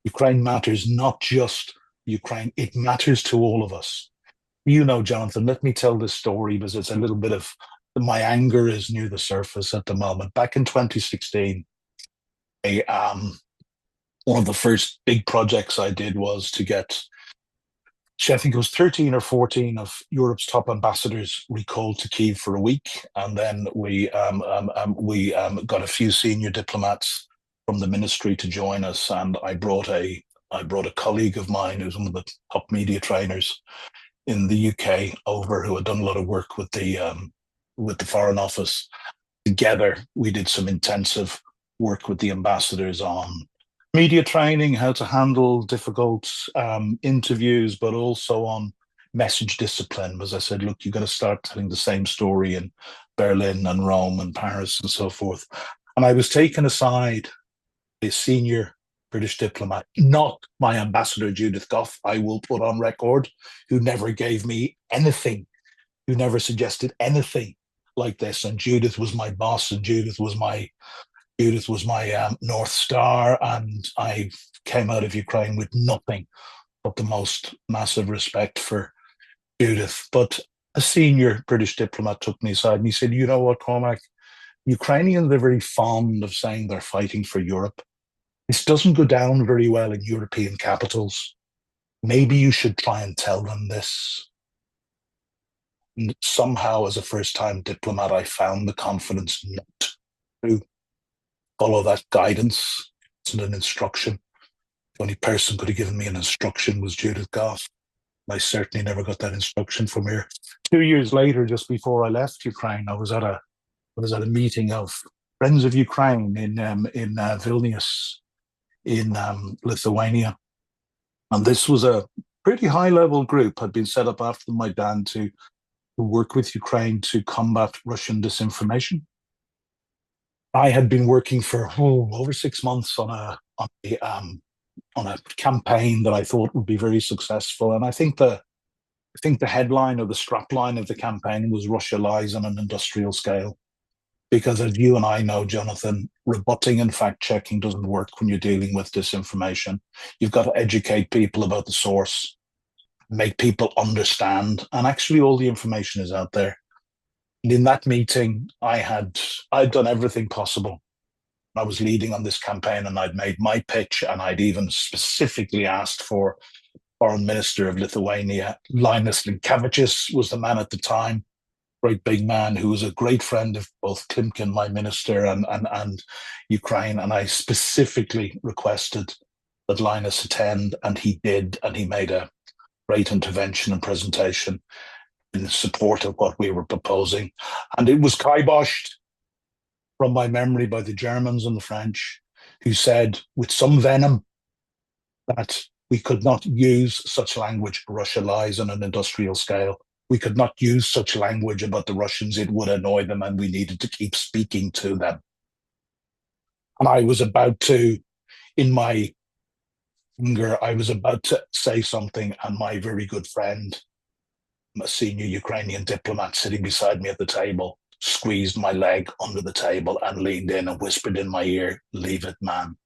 Ukraine matters, not just Ukraine. It matters to all of us. You know, Jonathan, let me tell this story because it's a little bit of my anger is near the surface at the moment. Back in 2016, I, one of the first big projects I did was to get, I think it was 13 or 14 of Europe's top ambassadors recalled to Kyiv for a week. And then we got a few senior diplomats from the ministry to join us. And I brought a colleague of mine who's one of the top media trainers in the UK over, who had done a lot of work with the Foreign Office. Together, we did some intensive work with the ambassadors on media training, how to handle difficult interviews, but also on message discipline. As I said, look, you've got to start telling the same story in Berlin and Rome and Paris and so forth. And I was taken aside, a senior British diplomat, not my ambassador Judith Gough, I will put on record, who never gave me anything, who never suggested anything like this. And Judith was my boss, and Judith was my North Star, and I came out of Ukraine with nothing but the most massive respect for Judith. But a senior British diplomat took me aside and he said, "You know what, Cormac? Ukrainians are very fond of saying they're fighting for Europe. This doesn't go down very well in European capitals. Maybe you should try and tell them this." And somehow, as a first-time diplomat, I found the confidence not to follow that guidance. It's an instruction. The only person who could have given me an instruction was Judith Gough. I certainly never got that instruction from her. 2 years later, just before I left Ukraine, I was at a meeting of Friends of Ukraine in Vilnius, in Lithuania, and this was a pretty high-level group. Had been set up after the Maidan to work with Ukraine to combat Russian disinformation. I had been working for over 6 months on a campaign that I thought would be very successful, and I think the headline or the strapline of the campaign was "Russia lies on an industrial scale." Because as you and I know, Jonathan, rebutting and fact checking doesn't work when you're dealing with disinformation. You've got to educate people about the source, make people understand, and actually all the information is out there. And in that meeting, I'd done everything possible. I was leading on this campaign, and I'd made my pitch, and I'd even specifically asked for Foreign Minister of Lithuania, Linus Linkevičius was the man at the time, great big man who was a great friend of both Klimkin, my minister, and Ukraine. And I specifically requested that Linus attend, and he did, and he made a great intervention and presentation in support of what we were proposing. And it was kiboshed, from my memory, by the Germans and the French, who said with some venom that we could not use such language, "Russia lies on an industrial scale." We could not use such language about the Russians. It would annoy them, and we needed to keep speaking to them. And I was about to, in my anger, I was about to say something, and my very good friend, a senior Ukrainian diplomat sitting beside me at the table, squeezed my leg under the table and leaned in and whispered in my ear, "Leave it, man.